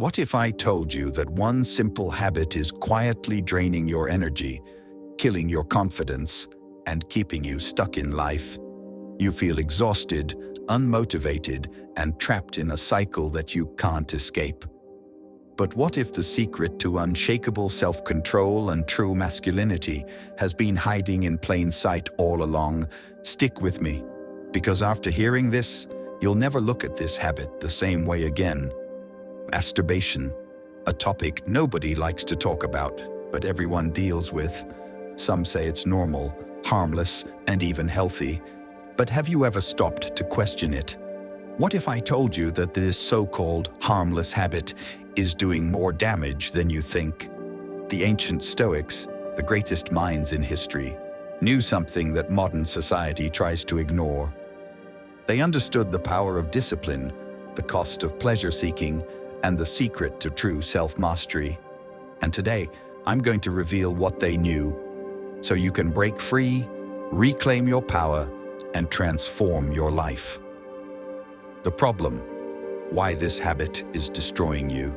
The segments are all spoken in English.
What if I told you that one simple habit is quietly draining your energy, killing your confidence, and keeping you stuck in life? You feel exhausted, unmotivated, and trapped in a cycle that you can't escape. But what if the secret to unshakable self-control and true masculinity has been hiding in plain sight all along? Stick with me, because after hearing this, you'll never look at this habit the same way again. Masturbation, a topic nobody likes to talk about, but everyone deals with. Some say it's normal, harmless, and even healthy. But have you ever stopped to question it? What if I told you that this so-called harmless habit is doing more damage than you think? The ancient Stoics, the greatest minds in history, knew something that modern society tries to ignore. They understood the power of discipline, the cost of pleasure-seeking, and the secret to true self-mastery. And today, I'm going to reveal what they knew, so you can break free, reclaim your power, and transform your life. The problem: why this habit is destroying you.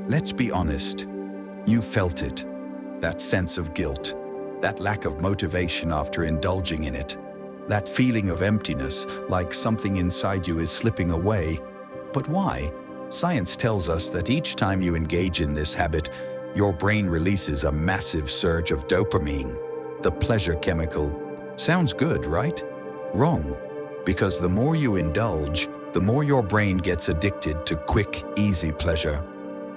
Let's be honest, you felt it, that sense of guilt, that lack of motivation after indulging in it, that feeling of emptiness, like something inside you is slipping away. But why? Science tells us that each time you engage in this habit, your brain releases a massive surge of dopamine, the pleasure chemical. Sounds good, right? Wrong. Because the more you indulge, the more your brain gets addicted to quick, easy pleasure.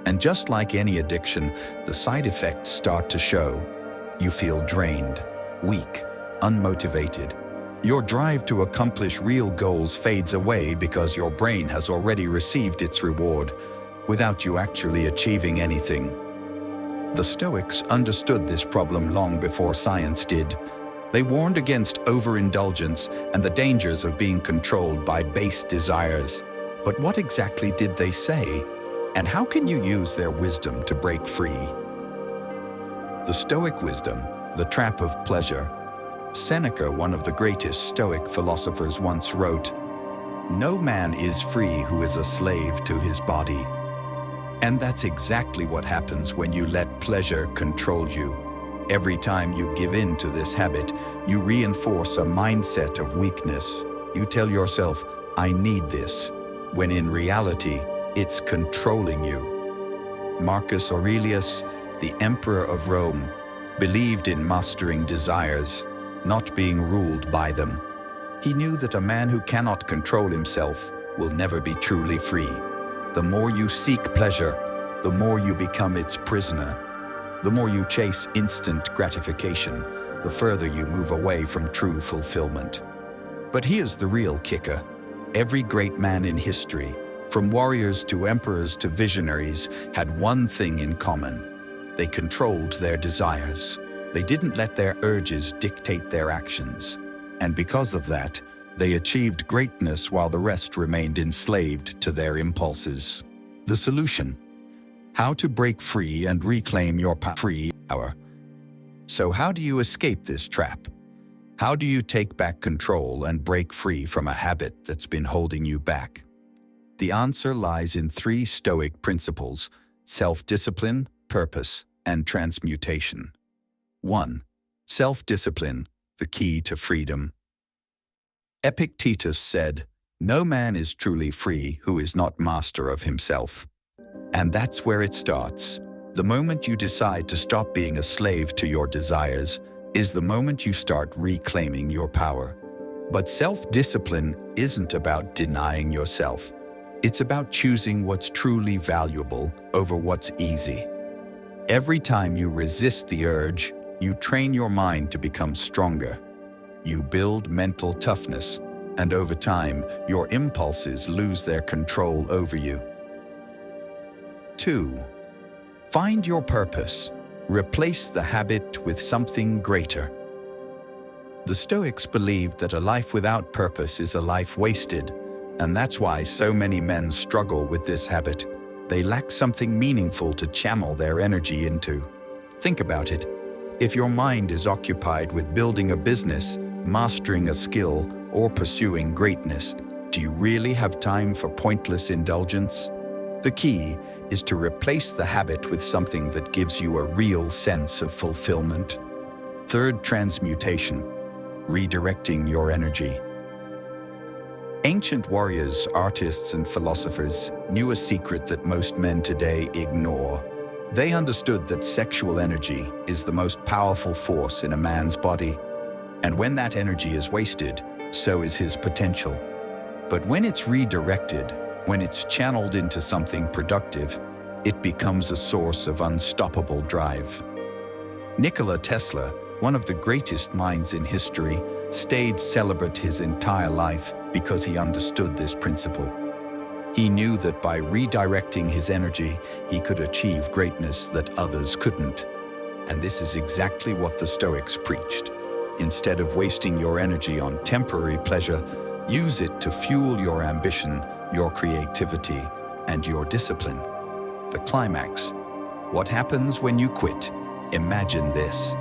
And just like any addiction, the side effects start to show. You feel drained, weak, unmotivated. Your drive to accomplish real goals fades away because your brain has already received its reward, without you actually achieving anything. The Stoics understood this problem long before science did. They warned against overindulgence and the dangers of being controlled by base desires. But what exactly did they say? And how can you use their wisdom to break free? The Stoic wisdom, the trap of pleasure. Seneca, one of the greatest Stoic philosophers, once wrote, "No man is free who is a slave to his body." And that's exactly what happens when you let pleasure control you. Every time you give in to this habit, you reinforce a mindset of weakness. You tell yourself, "I need this," when in reality, it's controlling you. Marcus Aurelius, the Emperor of Rome, believed in mastering desires, not being ruled by them. He knew that a man who cannot control himself will never be truly free. The more you seek pleasure, the more you become its prisoner. The more you chase instant gratification, the further you move away from true fulfillment. But here's the real kicker. Every great man in history, from warriors to emperors to visionaries, had one thing in common. They controlled their desires. They didn't let their urges dictate their actions. And because of that, they achieved greatness while the rest remained enslaved to their impulses. The solution: how to break free and reclaim your power. So how do you escape this trap? How do you take back control and break free from a habit that's been holding you back? The answer lies in 3 Stoic principles: self-discipline, purpose, and transmutation. 1. Self-discipline, the key to freedom. Epictetus said, "No man is truly free who is not master of himself." And that's where it starts. The moment you decide to stop being a slave to your desires is the moment you start reclaiming your power. But self-discipline isn't about denying yourself. It's about choosing what's truly valuable over what's easy. Every time you resist the urge, you train your mind to become stronger. You build mental toughness, and over time, your impulses lose their control over you. 2. Find your purpose. Replace the habit with something greater. The Stoics believed that a life without purpose is a life wasted, and that's why so many men struggle with this habit. They lack something meaningful to channel their energy into. Think about it. If your mind is occupied with building a business, mastering a skill, or pursuing greatness, do you really have time for pointless indulgence? The key is to replace the habit with something that gives you a real sense of fulfillment. Third, transmutation, redirecting your energy. Ancient warriors, artists, and philosophers knew a secret that most men today ignore. They understood that sexual energy is the most powerful force in a man's body, and when that energy is wasted, so is his potential. But when it's redirected, when it's channeled into something productive, it becomes a source of unstoppable drive. Nikola Tesla, one of the greatest minds in history, stayed celibate his entire life because he understood this principle. He knew that by redirecting his energy, he could achieve greatness that others couldn't. And this is exactly what the Stoics preached. Instead of wasting your energy on temporary pleasure, use it to fuel your ambition, your creativity, and your discipline. The climax. What happens when you quit? Imagine this.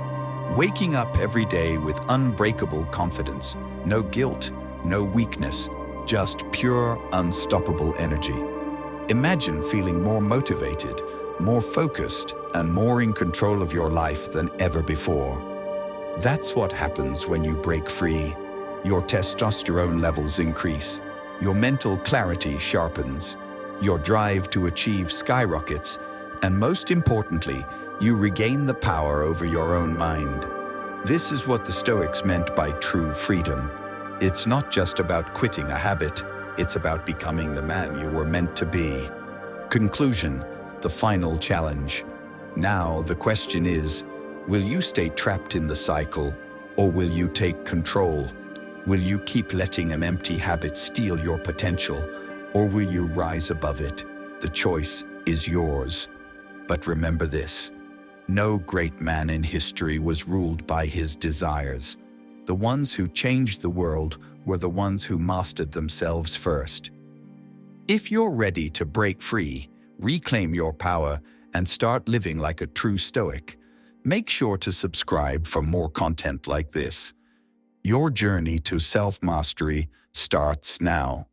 Waking up every day with unbreakable confidence, no guilt, no weakness, just pure, unstoppable energy. Imagine feeling more motivated, more focused, and more in control of your life than ever before. That's what happens when you break free. Your testosterone levels increase, your mental clarity sharpens, your drive to achieve skyrockets, and most importantly, you regain the power over your own mind. This is what the Stoics meant by true freedom. It's not just about quitting a habit, it's about becoming the man you were meant to be. Conclusion, the final challenge. Now the question is, will you stay trapped in the cycle, or will you take control? Will you keep letting an empty habit steal your potential, or will you rise above it? The choice is yours. But remember this, no great man in history was ruled by his desires. The ones who changed the world were the ones who mastered themselves first. If you're ready to break free, reclaim your power, and start living like a true Stoic, make sure to subscribe for more content like this. Your journey to self-mastery starts now.